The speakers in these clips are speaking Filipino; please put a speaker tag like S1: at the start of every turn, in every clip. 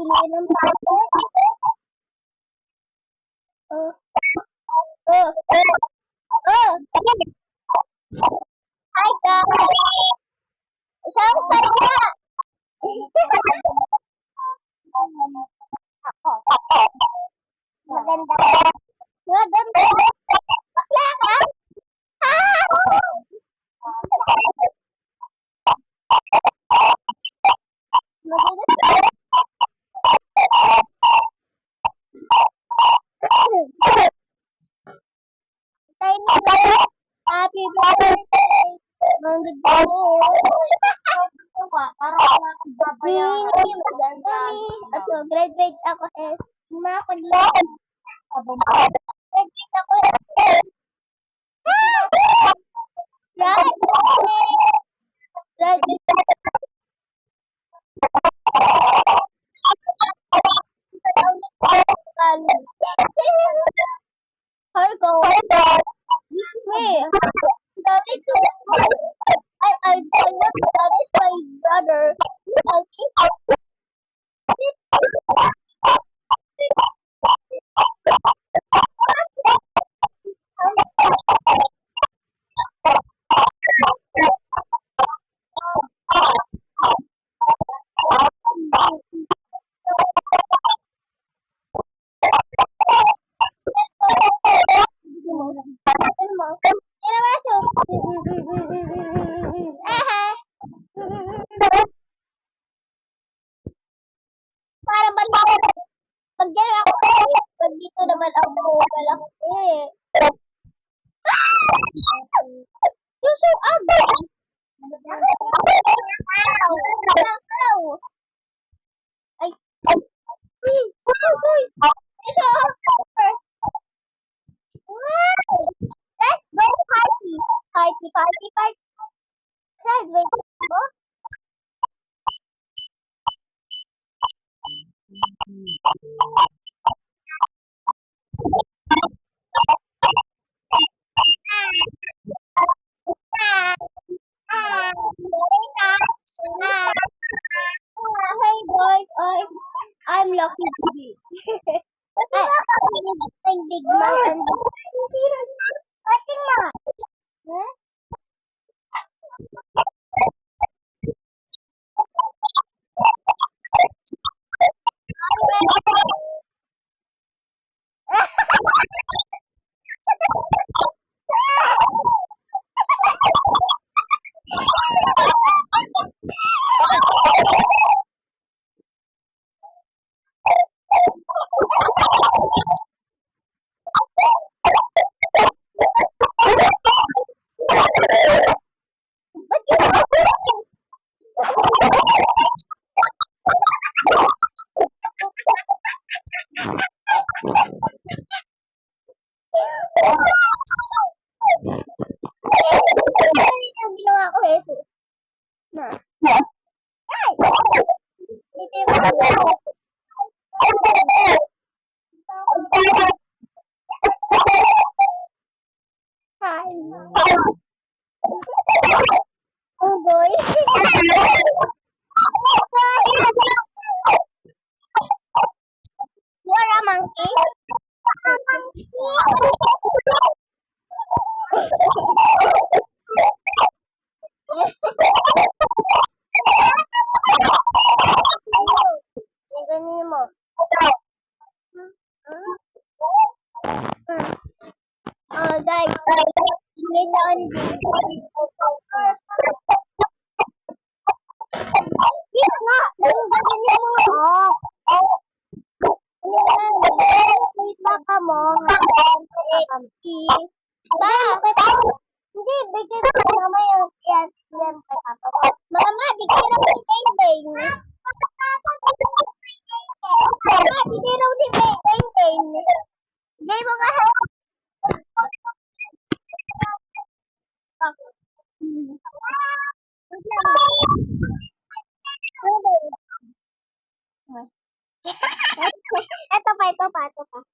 S1: pili ng tablet. Oh, oh, oh. Hi, guys. Isang kaya. Maganda. Maganda. Bakla ka? Ah! Maganda. Tayo na. Happy birthday. Maganda. Mini, maganda ni. Ako, graduate ako eh. Uma ako dito. Graduate ako eh. Graduate. Hi guys. This way. David to school. I forgot that is my brother. Para ba pag dyan ako, pag dito naman ako, malaki. You're so ugly. Ow. Ay. You're so ugly. Wow. Let's go party. Party. Graduate ako. Hey boys, I'm lucky to be. I'm big man and Ating ma. Huh? Ang ginawa ko, Jesus. Na. Ay! Dito yung Hi. Oh boy. You are a monkey? A monkey. Yung ganyan mo. Oh, guys. May saan Yun nga. Yung ganyan mo. Wait baka mo. XP. Ba? Hindi, bigyan mo mama yung yan. Yan kay papa. Mama, bigyan mo si Ding. Mama, bigyan mo si Ding. Bigyan mo ka. Ito pa.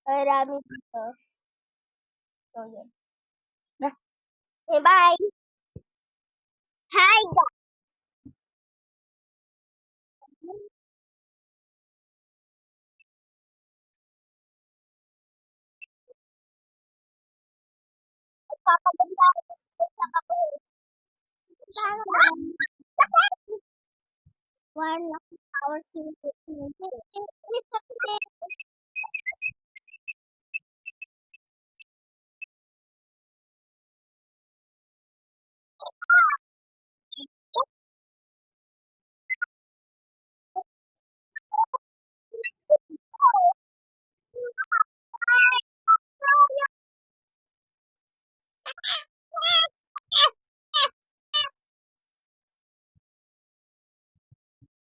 S1: Marami dito. So, yun. Bye. Hi, guys. Papaganda ako. One hour, 15 minutes.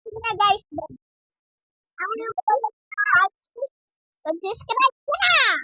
S1: Sige na guys, ang mag-subscribe ka na!